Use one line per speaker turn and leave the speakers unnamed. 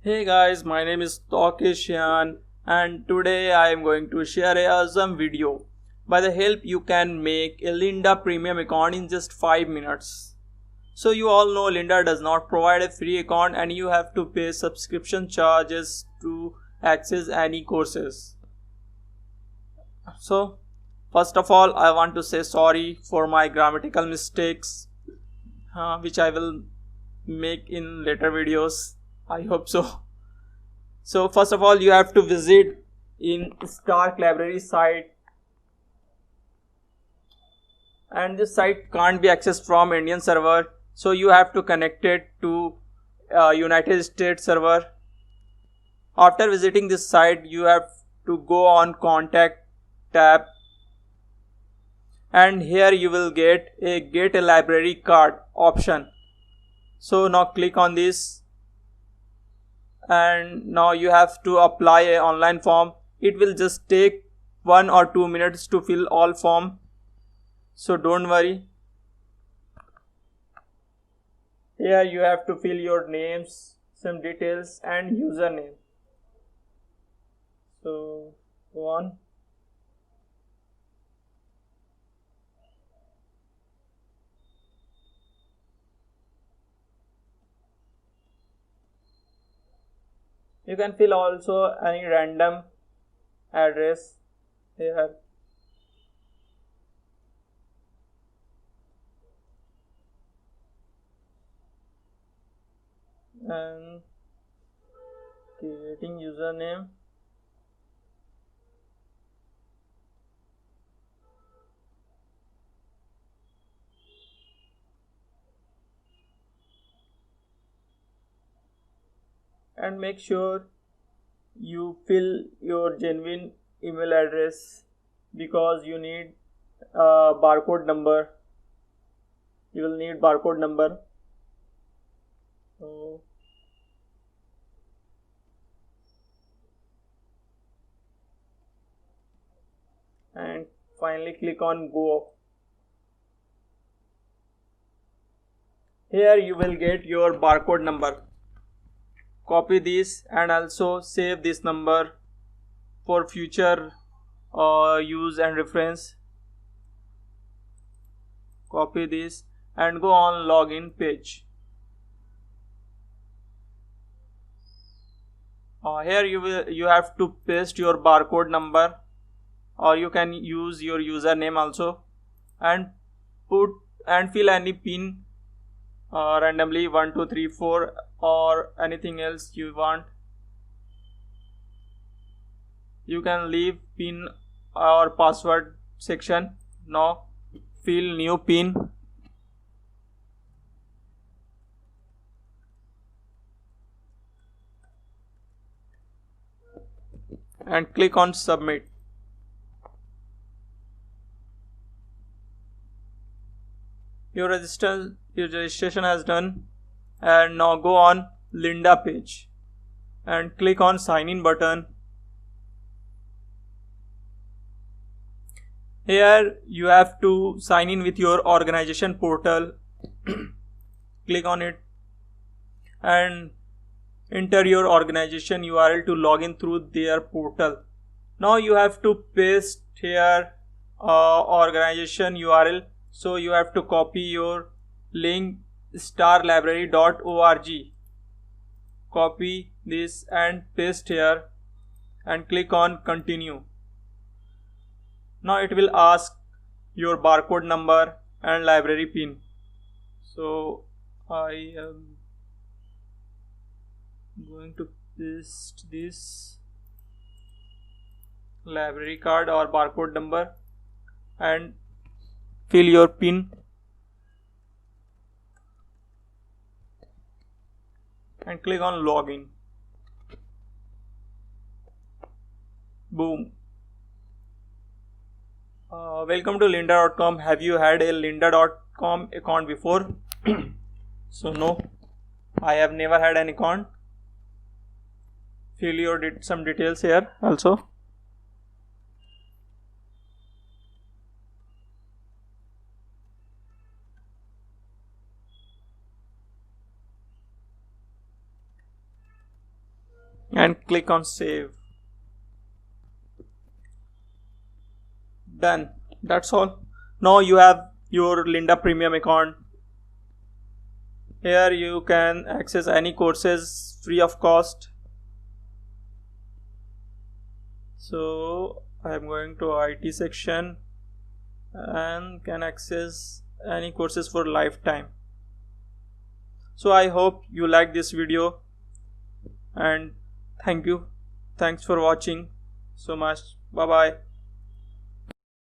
Hey guys, my name is Tokishan and today I am going to share a awesome video. By the help you can make a Lynda premium account in just 5 minutes. So you all know Lynda does not provide a free account and you have to pay subscription charges to access any courses. So first of all I want to say sorry for my grammatical mistakes which I will make in later videos. I hope so. So first of all you have to visit in Stark Library site, and this site can't be accessed from Indian server, so you have to connect it to United States server. After visiting this site you have to go on contact tab, and here you will get a library card option. So now click on this, and now you have to apply a online form. It will just take 1 or 2 minutes to fill all form, so don't worry. Here you have to fill your names, some details and username. So go on. You can fill also any random address here. And creating username. And make sure you fill your genuine email address because you need barcode number. You will need barcode number. So and finally click on go. Here you will get your barcode number. Copy this and also save this number for future use and reference. Copy this and go on login page. Here you have to paste your barcode number, or you can use your username also, and put and fill any pin randomly 1 2 3 4 or anything else you want. You can leave pin or password section. Now fill new pin and click on submit. Your registration has done, and now go on Lynda page and click on sign in button. Here you have to sign in with your organization portal. Click on it and enter your organization URL to log in through their portal. Now you have to paste here organization URL. So you have to copy your link starlibrary.org. Copy this and paste here and click on continue. Now it will ask your barcode number and library pin. So I am going to paste this library card or barcode number and fill your pin and click on login. Boom. Welcome to lynda.com. Have you had a lynda.com account before? So no, I have never had an account. Fill your some details here also. and click on save. Done. That's all. Now you have your Lynda Premium account. Here you can access any courses free of cost. So I am going to IT section and can access any courses for lifetime. So I hope you like this video, and thank you. Thanks for watching so much. Bye bye.